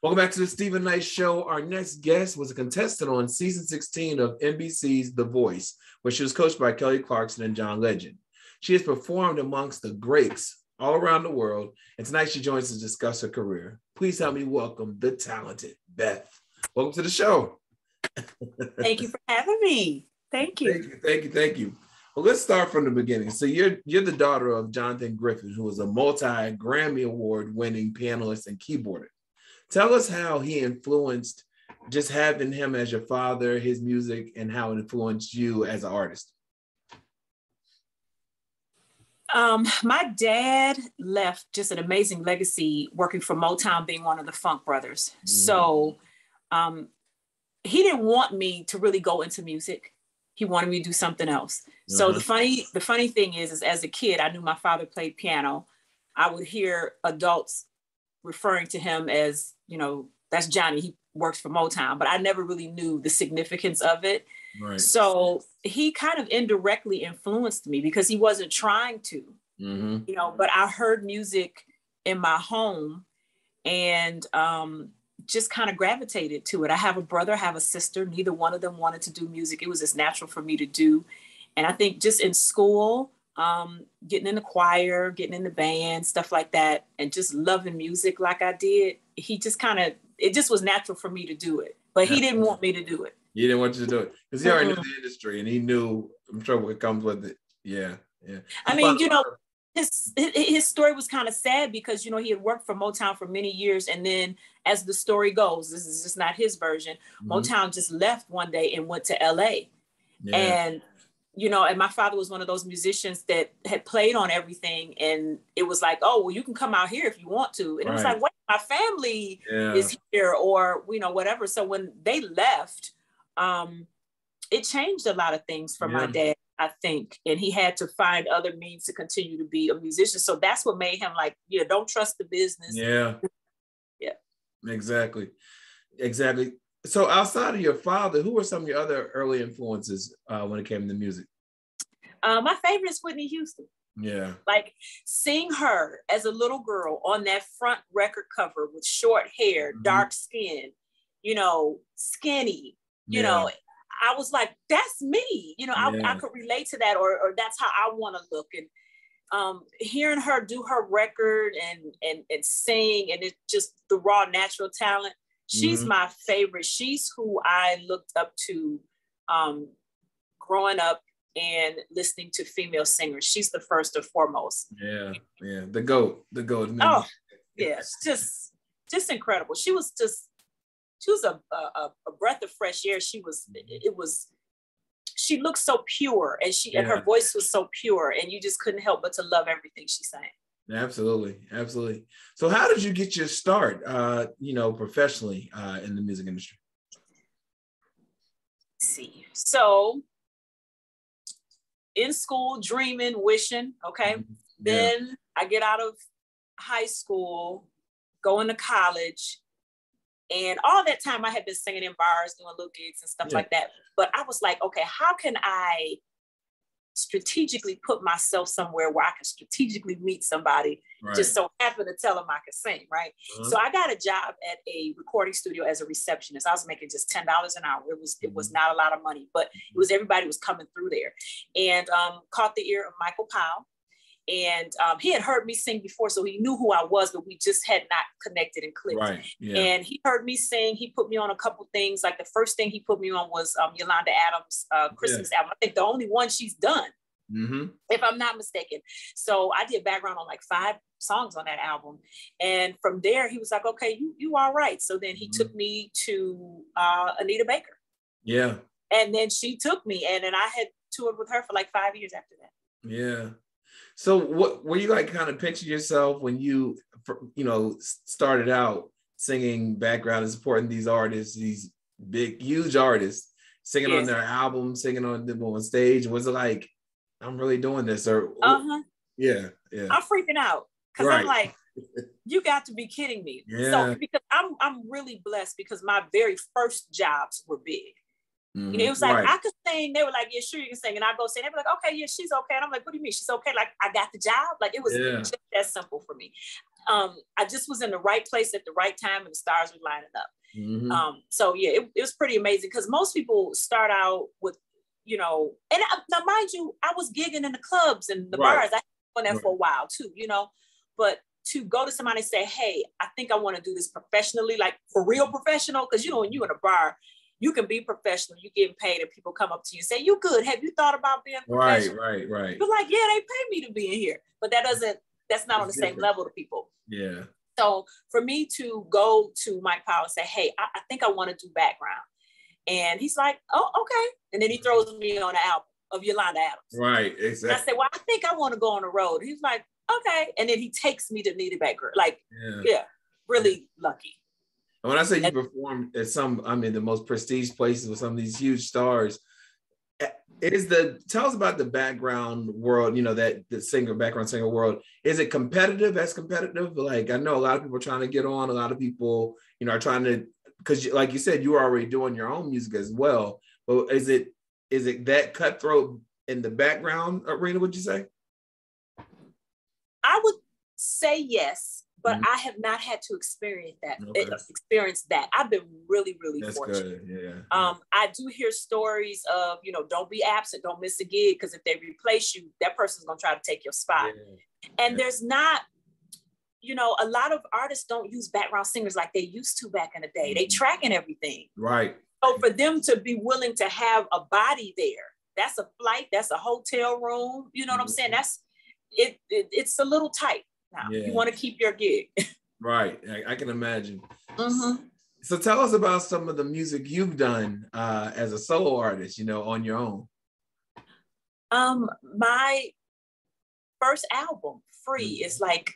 Welcome back to the Stephen Knight Show. Our next guest was a contestant on season 16 of NBC's The Voice, where she was coached by Kelly Clarkson and John Legend. She has performed amongst the greats all around the world, and tonight she joins us to discuss her career. Please help me welcome the talented Beth. Welcome to the show. Thank you for having me. Thank you. Thank you. Well, let's start from the beginning. So you're the daughter of Jonathan Griffin, who was a multi-Grammy Award-winning pianist and keyboarder. Tell us how he influenced, just having him as your father, his music, and how it influenced you as an artist. My dad left just an amazing legacy working for Motown, being one of the Funk Brothers. Mm-hmm. So he didn't want me to really go into music. He wanted me to do something else. Uh-huh. So the funny thing is as a kid, I knew my father played piano. I would hear adults referring to him as, that's Johnny, he works for Motown, but I never really knew the significance of it. Right. So he kind of indirectly influenced me because he wasn't trying to, but I heard music in my home and just kind of gravitated to it. I have a brother, I have a sister. Neither one of them wanted to do music. It was just natural for me to do. And I think just in school, getting in the choir, getting in the band, stuff like that, and just loving music like I did, he just it just was natural for me to do it. But he didn't want me to do it. He didn't want you to do it because he already knew the industry and he knew, I'm sure, what comes with it. Yeah. I mean, his story was kind of sad because, he had worked for Motown for many years. And then as the story goes, this is just not his version, Motown just left one day and went to LA. Yeah. And and my father was one of those musicians that had played on everything. And it was like, oh, well, you can come out here if you want to. And it was like, wait, my family is here or, whatever. So when they left, it changed a lot of things for my dad, I think. And he had to find other means to continue to be a musician. So that's what made him like, don't trust the business. Yeah. Yeah. Exactly. So outside of your father, who were some of your other early influences when it came to music? My favorite is Whitney Houston. Yeah. Like seeing her as a little girl on that front record cover with short hair, dark skin, skinny, I was like, that's me. I could relate to that or that's how I want to look. And hearing her do her record and sing and it's just the raw natural talent. She's my favorite. She's who I looked up to growing up and listening to female singers. She's the first and foremost. Yeah. The GOAT. Oh, yeah. Just incredible. She was a breath of fresh air. She looked so pure and her voice was so pure and you just couldn't help but to love everything she sang. Absolutely. So how did you get your start, professionally in the music industry? Let's see. So in school, dreaming, wishing, okay. Then I get out of high school, going to college, and all that time I had been singing in bars, doing little gigs and stuff like that. But I was like, okay, how can I strategically put myself somewhere where I can strategically meet somebody, just so happen to tell them I can sing, right? So I got a job at a recording studio as a receptionist. I was making just $10 an hour. It was not a lot of money, but it was everybody was coming through there. And caught the ear of Michael Powell. And he had heard me sing before, so he knew who I was, but we just had not connected and clicked. Right. Yeah. And he heard me sing. He put me on a couple things. Like the first thing he put me on was Yolanda Adams' Christmas album. I think the only one she's done, if I'm not mistaken. So I did background on like 5 songs on that album. And from there, he was like, okay, you all right. So then he took me to Anita Baker. Yeah. And then she took me, and then I had toured with her for like 5 years after that. Yeah. So what were you like kind of picture yourself when you started out singing background and supporting these artists, these big, huge artists, singing on their albums, singing on them on stage? Was it like, I'm really doing this? Or yeah. I'm freaking out because I'm like, you got to be kidding me. Yeah. So because I'm really blessed because my very first jobs were big. It was like, I could sing. They were like, yeah, sure, you can sing. And I go sing. They were like, okay, yeah, she's okay. And I'm like, what do you mean? She's okay. Like, I got the job. Like, it was just that simple for me. I just was in the right place at the right time and the stars were lining up. Mm-hmm. So yeah, it was pretty amazing because most people start out with, you know, and now mind you, I was gigging in the clubs and the bars. I done that for a while too, you know, but to go to somebody and say, hey, I think I want to do this professionally, like for real professional. Cause you know, when you in a bar, you can be professional, you getting paid and people come up to you and say, you good. Have you thought about being professional? Right. You're like, yeah, they pay me to be in here, but that's not on the same level to people. Yeah. So for me to go to Mike Powell and say, hey, I think I want to do background. And he's like, oh, okay. And then he throws me on the album of Yolanda Adams. Right, exactly. And I said, well, I think I want to go on the road. He's like, okay. And then he takes me to Need a Back Girl. Like, really lucky. And when I say you performed at the most prestige places with some of these huge stars, tell us about the background world, you know, that the background singer world. Is it competitive? Like, I know a lot of people are trying to get on, a lot of people, you know, are trying to, because like you said, you were already doing your own music as well. But is it that cutthroat in the background arena, would you say? I would say yes, but I have not had to experience that. I've been really, really fortunate. Good. Yeah. I do hear stories of, you know, don't be absent, don't miss a gig, because if they replace you, that person's gonna try to take your spot. And there's not, you know, a lot of artists don't use background singers like they used to back in the day. They tracking everything. Right. So for them to be willing to have a body there, that's a flight, that's a hotel room. You know what I'm saying? That's it's a little tight now. You want to keep your gig. Right. I can imagine. So tell us about some of the music you've done as a solo artist, you know, on your own. My first album, Free, is like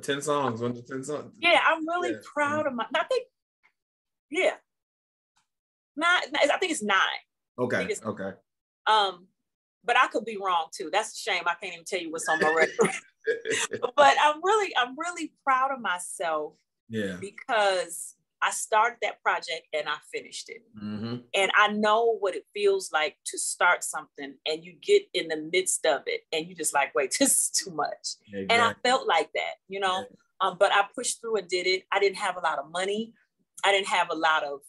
10 songs, 1 to 10 songs. Yeah, I'm really proud of my. I think it's 9. Okay. But I could be wrong too. That's a shame. I can't even tell you what's on my record. But I'm really proud of myself. Yeah. Because I started that project and I finished it. And I know what it feels like to start something and you get in the midst of it and you just like, wait, this is too much. Exactly. And I felt like that, you know, but I pushed through and did it. I didn't have a lot of money. I didn't have a lot of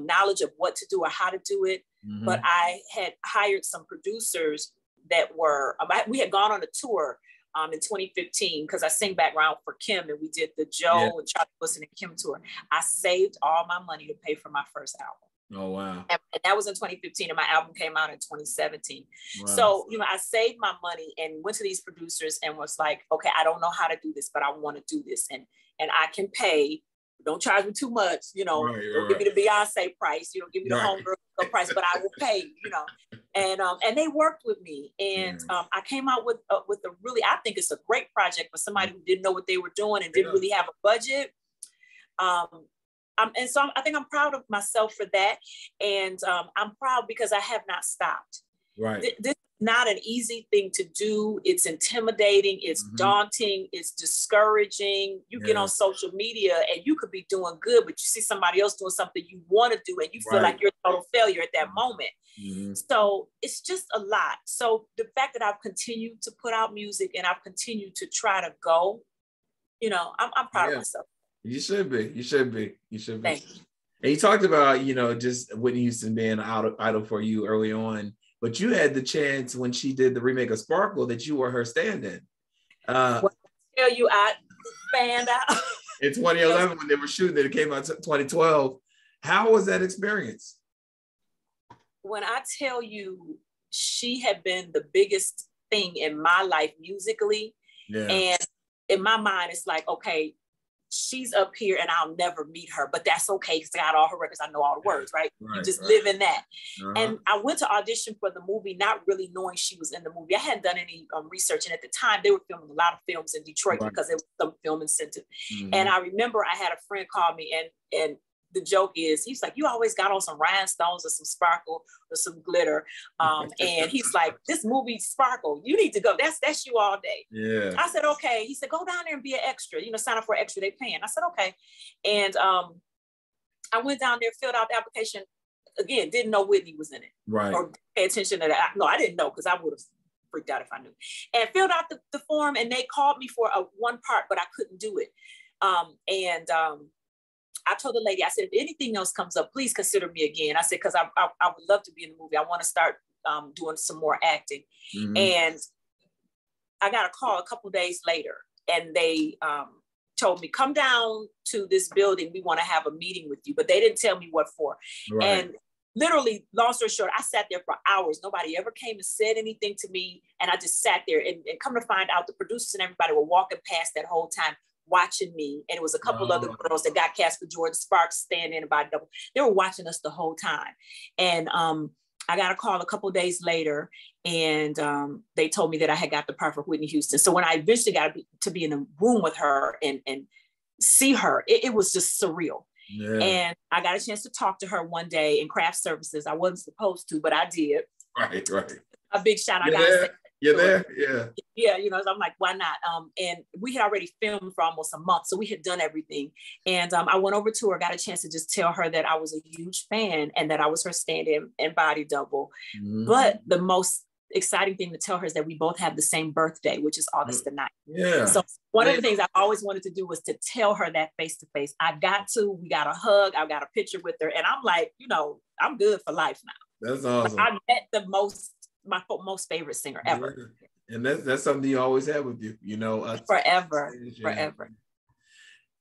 knowledge of what to do or how to do it. But I had hired some producers that were, we had gone on a tour in 2015 because I sing background for Kim and we did the Joe and Charlie Wilson and Kim tour. I saved all my money to pay for my first album. Oh, wow. And that was in 2015 and my album came out in 2017. Wow. So, you know, I saved my money and went to these producers and was like, okay, I don't know how to do this, but I want to do this. And I can pay. Don't charge me too much, you know, don't give me the Beyonce price, you know, give me the homegirl price, but I will pay, you know. And they worked with me. And I came out with a really, I think it's a great project for somebody who didn't know what they were doing and didn't really have a budget. And so I think I'm proud of myself for that. And I'm proud because I have not stopped. Right. This is not an easy thing to do. It's intimidating. It's daunting. It's discouraging. You get on social media and you could be doing good, but you see somebody else doing something you want to do and you feel like you're a total failure at that moment. So it's just a lot. So the fact that I've continued to put out music and I've continued to try to go, you know, I'm proud of myself. You should be. You should be. Thank you. And you talked about, you know, just Whitney Houston being an idol for you early on. But you had the chance when she did the remake of Sparkle that you were her stand-in. Well, I tell you, I fanned out. In 2011, when they were shooting it, it came out in 2012. How was that experience? When I tell you, she had been the biggest thing in my life musically. And in my mind, it's like, okay, she's up here and I'll never meet her, but that's okay because I got all her records. I know all the words, right? You just live in that. And I went to audition for the movie, not really knowing she was in the movie. I hadn't done any research. And at the time they were filming a lot of films in Detroit because it was some film incentive. And I remember I had a friend call me and the joke is, he's like, you always got on some rhinestones or some sparkle or some glitter. And he's like, this movie Sparkle, you need to go. That's you all day. Yeah. I said, okay. He said, go down there and be an extra, you know, sign up for extra, they paying. I said, okay. And I went down there, filled out the application. Again, didn't know Whitney was in it. Right. Or pay attention to that. No, I didn't know because I would have freaked out if I knew. And filled out the form, and they called me for one part, but I couldn't do it. I told the lady, I said, if anything else comes up, please consider me again. I said, because I would love to be in the movie. I want to start doing some more acting. Mm-hmm. And I got a call a couple of days later, and they told me, come down to this building. We want to have a meeting with you. But they didn't tell me what for. Right. And literally, long story short, I sat there for hours. Nobody ever came and said anything to me. And I just sat there, and come to find out, the producers and everybody were walking past that whole time, watching me. And it was a couple other girls that got cast for Jordan Sparks, standing by double. They were watching us the whole time. And I got a call a couple of days later, and they told me that I had got the part for Whitney Houston. So when I eventually got to be in a room with her and see her, it was just surreal. Yeah. And I got a chance to talk to her one day in craft services. I wasn't supposed to, but I did. Right. A big shout out. You're there? Yeah. Yeah, so I'm like, why not? And we had already filmed for almost a month, so we had done everything. And I went over to her, got a chance to just tell her that I was a huge fan and that I was her stand-in and body double. Mm-hmm. But the most exciting thing to tell her is that we both have the same birthday, which is August the 9th. Yeah. So one of the things I always wanted to do was to tell her that face to face. We got a hug, I got a picture with her, and I'm like, I'm good for life now. That's awesome. I met my most favorite singer ever. Yeah. And that's something you always have with you, forever.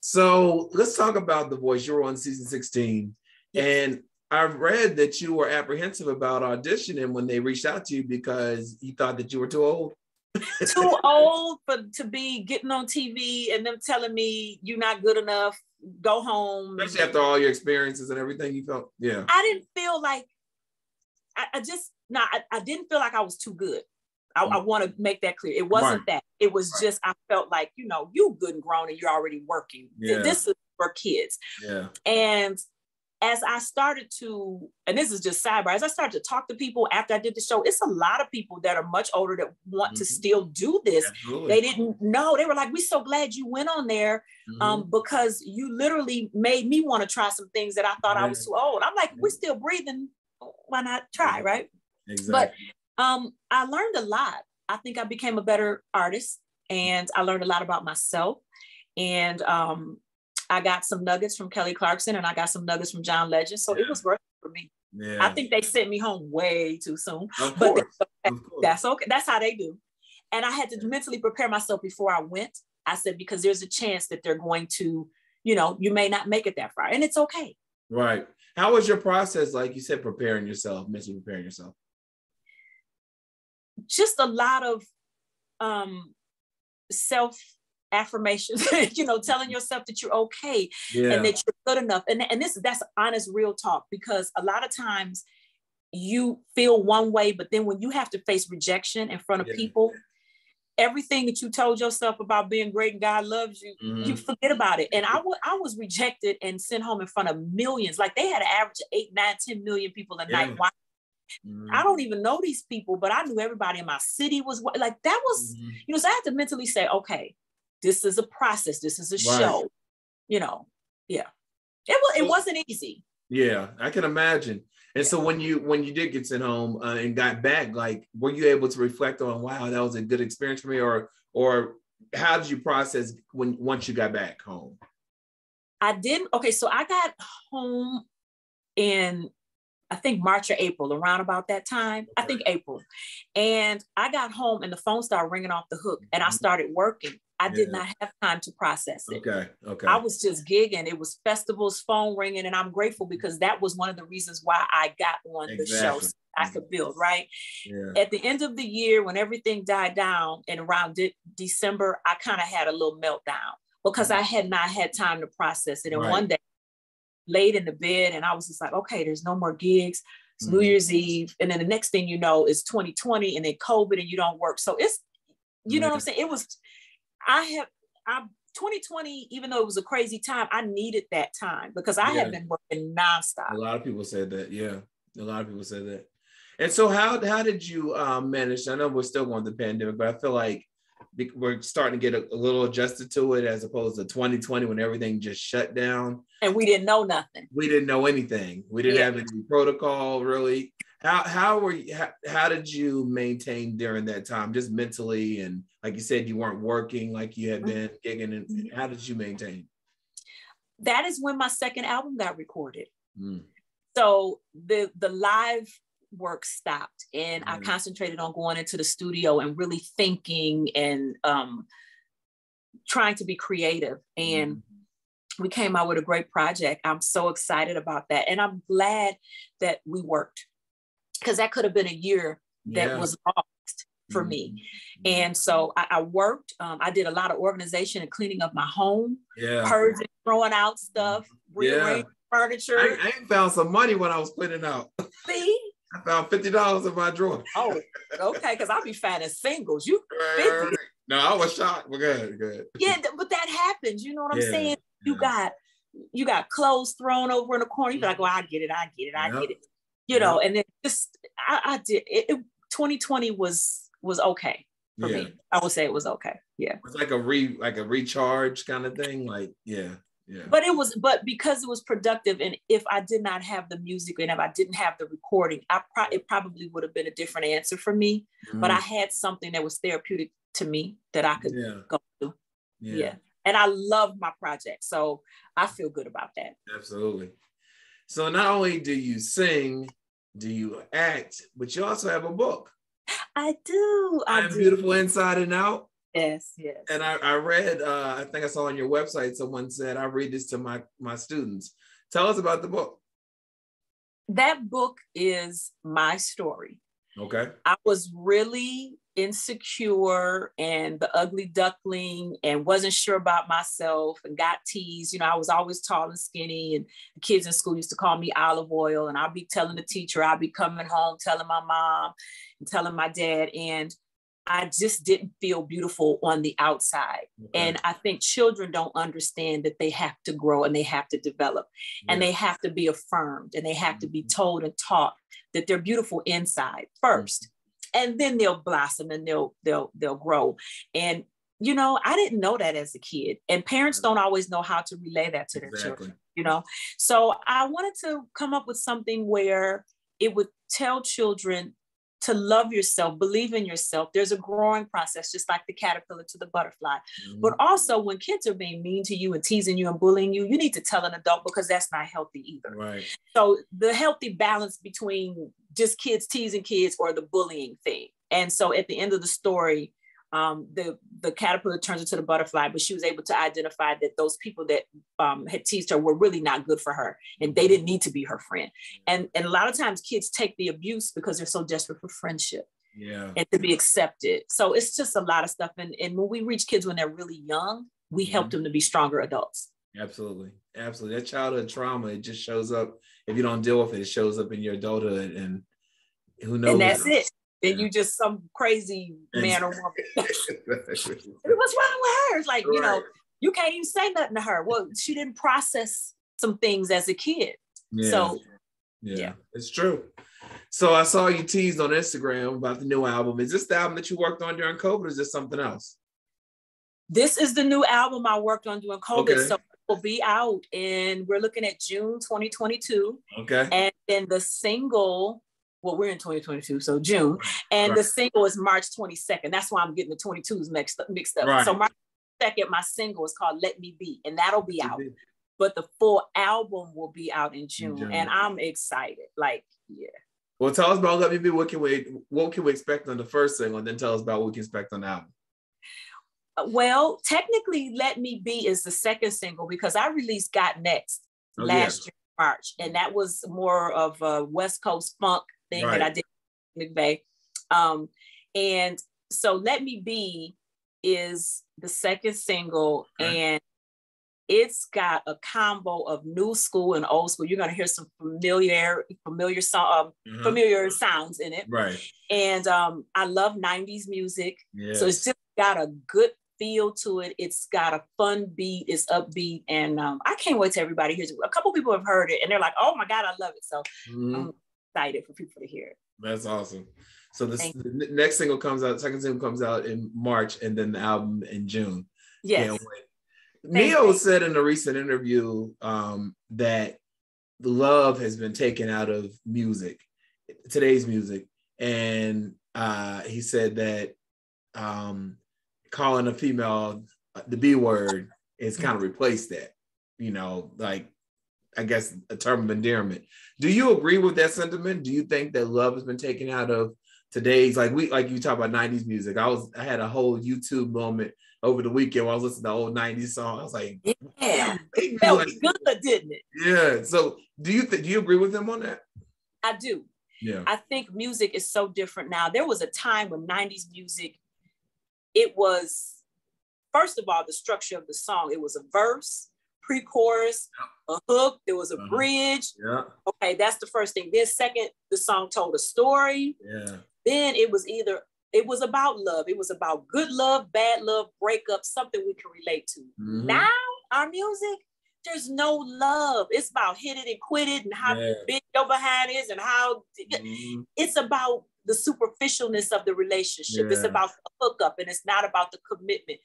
So let's talk about The Voice. You were on season 16, and I've read that you were apprehensive about auditioning when they reached out to you because you thought that you were too old. Too old to be getting on TV and them telling me you're not good enough, go home. Especially after all your experiences and everything you felt. Yeah. I didn't feel like, I didn't feel like I was too good. I want to make that clear. It wasn't that. It was just, I felt like, you good and grown and you're already working. Yeah. This is for kids. Yeah. And as I started to, and this is just sidebar, as I started to talk to people after I did the show, it's a lot of people that are much older that want to still do this. Absolutely. They didn't know. They were like, we're so glad you went on there because you literally made me want to try some things that I thought I was too old. I'm like, we're still breathing. Why not try, right? Exactly. But I learned a lot. I think I became a better artist, and I learned a lot about myself. And I got some nuggets from Kelly Clarkson, and I got some nuggets from John Legend. So it was worth it for me. Yeah. I think they sent me home way too soon. But that's okay. That's how they do. And I had to mentally prepare myself before I went. I said, because there's a chance that they're going to, you may not make it that far. And it's okay. Right. How was your process, like you said, mentally preparing yourself? Just a lot of self-affirmations, telling yourself that you're okay and that you're good enough. And that's honest, real talk, because a lot of times you feel one way, but then when you have to face rejection in front of people, everything that you told yourself about being great and God loves you, you forget about it. And I was rejected and sent home in front of millions. Like they had an average of 8, 9, 10 million people a night watching. I don't even know these people, but I knew everybody in my city was like, that was, so I had to mentally say, okay, this is a process. This is a show, It wasn't easy. Yeah, I can imagine. And so when you did get sent home and got back, like, were you able to reflect on, wow, that was a good experience for me, or how did you process once you got back home? I didn't. Okay, so I got home in, I think, March or April, around about that time. I think April. And I got home and the phone started ringing off the hook and I started working. I did not have time to process it. Okay. I was just gigging. It was festivals, phone ringing, and I'm grateful because that was one of the reasons why I got on the show. So I could build, right? Yeah. At the end of the year, when everything died down and around December, I kind of had a little meltdown because I had not had time to process it. And one day, laid in the bed, and I was just like, okay, there's no more gigs. It's New Year's Eve. And then the next thing you know is 2020 and then COVID and you don't work. So it's, know what I'm saying? It was, 2020, even though it was a crazy time, I needed that time because I had been working nonstop. A lot of people said that. Yeah. A lot of people said that. And so how did you manage? I know we're still going through the pandemic, but I feel like we're starting to get a little adjusted to it as opposed to 2020 when everything just shut down. And we didn't know nothing. We didn't know anything. We didn't have any protocol really. How did you maintain during that time, just mentally, and like you said, you weren't working like you had been gigging, and how did you maintain? That is when my second album got recorded. So the live work stopped, and I concentrated on going into the studio and really thinking and trying to be creative. And we came out with a great project. I'm so excited about that. And I'm glad that we worked, because that could have been a year that was lost for me. And so I worked. I did a lot of organization and cleaning up my home, purging, throwing out stuff, rearranging furniture. I found some money when I was cleaning out. See? I found $50 in my drawer. Oh, okay, because I'll be finding singles. You 50. No, I was shocked. We're good. Yeah, but that happens. You know what I'm saying? You got clothes thrown over in the corner. You be like, well, I get it. You know, and then just I did it. 2020 was okay for me. I would say it was okay. Yeah. It was like a recharge kind of thing. Like, yeah. But because it was productive, and if I did not have the music and if I didn't have the recording, it probably would have been a different answer for me. But I had something that was therapeutic to me that I could go to. Yeah. And I love my project, so I feel good about that. Absolutely. So not only do you sing, do you act, but you also have a book. I do. I'm Beautiful Inside and Out. Yes. And I read, I think I saw on your website, someone said, I read this to my students. Tell us about the book. That book is my story. Okay. I was really insecure and the ugly duckling and wasn't sure about myself and got teased. You know, I was always tall and skinny, and the kids in school used to call me olive oil, and I'll be telling the teacher, I'll be coming home, telling my mom and telling my dad. And I just didn't feel beautiful on the outside. Okay. And I think children don't understand that they have to grow and they have to develop and they have to be affirmed and they have to be told and taught that they're beautiful inside first. And then they'll blossom and they'll grow. And, you know, I didn't know that as a kid, and parents don't always know how to relay that to their children, you know? So I wanted to come up with something where it would tell children to love yourself, believe in yourself. There's a growing process, just like the caterpillar to the butterfly. But also when kids are being mean to you and teasing you and bullying you, you need to tell an adult, because that's not healthy either. Right. So the healthy balance between just kids teasing kids or the bullying thing. And so at the end of the story, the caterpillar turns into the butterfly, but she was able to identify that those people that had teased her were really not good for her, and they didn't need to be her friend. And a lot of times kids take the abuse because they're so desperate for friendship and to be accepted. So it's just a lot of stuff. And when we reach kids when they're really young, we help them to be stronger adults. Absolutely. That childhood trauma, it just shows up. If you don't deal with it, it shows up in your adulthood, and who knows? And that's it. And you just some crazy man or woman. What's wrong with her? It's like, you know, you can't even say nothing to her. Well, she didn't process some things as a kid. So, it's true. So I saw you teased on Instagram about the new album. Is this the album that you worked on during COVID, or is this something else? This is the new album I worked on during COVID. Okay. So it will be out, and we're looking at June 2022. Okay. And then the single, well, we're in 2022, so June. And the single is March 22nd. That's why I'm getting the 22s mixed up. Right. So March 2nd, my single is called Let Me Be, and that'll be out. But the full album will be out in June. And I'm excited. Like, Well, tell us about Let Me Be. What can we expect on the first single, and then tell us about what we can expect on the album. Well, technically, Let Me Be is the second single, because I released Got Next last year, March. And that was more of a West Coast funk thing that I did with McVeigh. And so Let Me Be is the second single, and it's got a combo of new school and old school. You're going to hear some familiar sounds in it. Right. And I love 90s music. Yes. So it's just got a good feel to it. It's got a fun beat. It's upbeat. And I can't wait till everybody hears it. A couple people have heard it and they're like, oh my God, I love it. So I'm excited for people to hear it. That's awesome. So the next single comes out, second single comes out in March, and then the album in June. Yes. Can't wait. Neo said in a recent interview that love has been taken out of music. today's music, and he said that calling a female the B word is kind of replaced that, like, I guess, a term of endearment. Do you agree with that sentiment? Do you think that love has been taken out of today's, like you talk about 90s music? I had a whole YouTube moment over the weekend while I was listening to old 90s songs. I was like, yeah, it felt good, didn't it? Yeah. So do you agree with him on that? I do. Yeah. I think music is so different now. There was a time when 90s music, it was, first of all, the structure of the song, it was a verse, pre-chorus, a hook, there was a bridge. Yeah. Okay, that's the first thing. Then second, the song told a story. Yeah. Then it was about love. It was about good love, bad love, breakup, something we can relate to. Mm-hmm. Now, our music, there's no love. It's about hit it and quit it and how big your behind is and how it's about the superficialness of the relationship. Yeah. It's about the hookup and it's not about the commitment.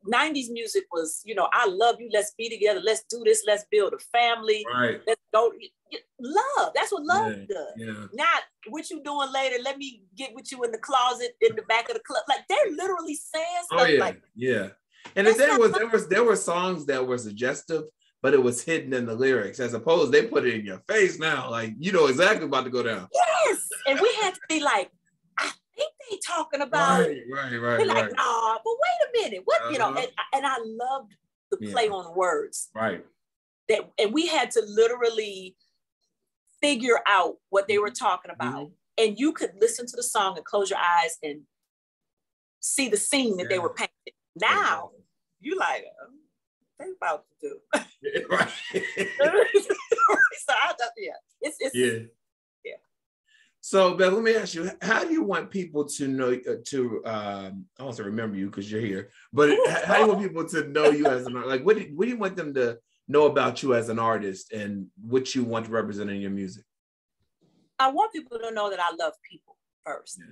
90s music was, I love you. Let's be together. Let's do this. Let's build a family. Right. Let's go. Love. That's what love does. Yeah. Not what you doing later. Let me get with you in the closet in the back of the club. Like, they're literally saying stuff like. Yeah. And there were songs that were suggestive, but it was hidden in the lyrics, as opposed they put it in your face now. Like, you know exactly about to go down. Yes. And we had to be like, I think they talking about. Right. We're like, nah, but wait a minute. What, and I loved the play on words. Right. And we had to literally figure out what they were talking about. And you could listen to the song and close your eyes and see the scene that they were painting. Now, you like, they about to do. Right. So So, Beth, let me ask you, how do you want people to know, I want to remember you because you're here, but how do you want people to know you as an artist? Like, what do you want them to know about you as an artist and what you want to represent in your music? I want people to know that I love people first. Yeah.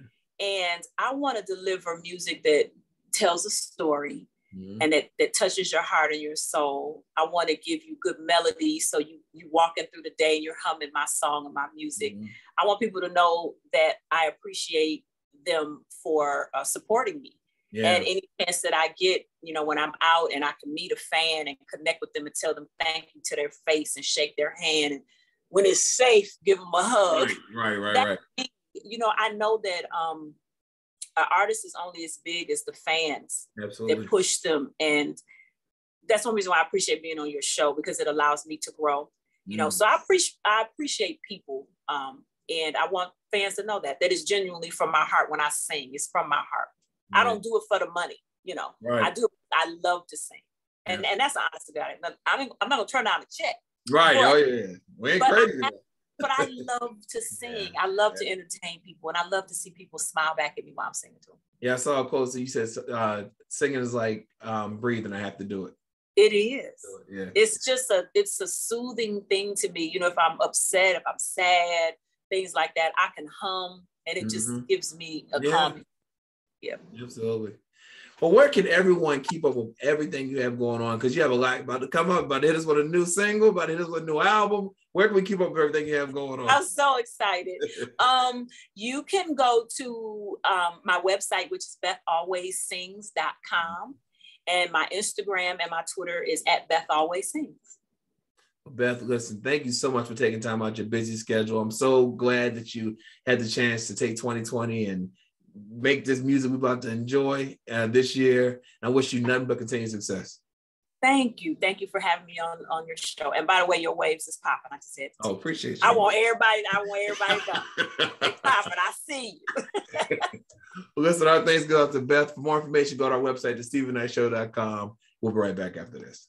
And I want to deliver music that tells a story and that touches your heart and your soul. I want to give you good melody so you walking through the day and you're humming my song and my music. I want people to know that I appreciate them for supporting me. Yeah. And any chance that I get, when I'm out and I can meet a fan and connect with them and tell them thank you to their face and shake their hand. And when it's safe, give them a hug. Right. I know that an artist is only as big as the fans that push them. And that's one reason why I appreciate being on your show, because it allows me to grow. So I appreciate people. And I want fans to know that is genuinely from my heart when I sing. It's from my heart. Right. I don't do it for the money, Right. I love to sing. And that's honest about it. I'm not gonna turn down a check. Right. But, we ain't crazy. But I love to sing. I love to entertain people, and I love to see people smile back at me while I'm singing to them. Yeah, I saw a post that you said singing is like breathing. I have to do it. It is. Yeah. It's a soothing thing to me. If I'm upset, if I'm sad, things like that, I can hum, and it just gives me a calm. Yeah, absolutely. Well, where can everyone keep up with everything you have going on? Because you have a lot about to come up, about to hit us with a new single, about to hit us with a new album. Where can we keep up with everything you have going on? I'm so excited. You can go to my website, which is BethAlwaysSings.com. And my Instagram and my Twitter is @BethAlwaysSings. Beth, listen, thank you so much for taking time out your busy schedule. I'm so glad that you had the chance to take 2020 and make this music we're about to enjoy this year. I wish you nothing but continued success. Thank you. Thank you for having me on your show. And by the way, your waves is popping. I just said. Oh, appreciate you. I want everybody to know. It's popping. I see you. Well, listen, our thanks go out to Beth. For more information, go to our website, thestephenknightshow.com. We'll be right back after this.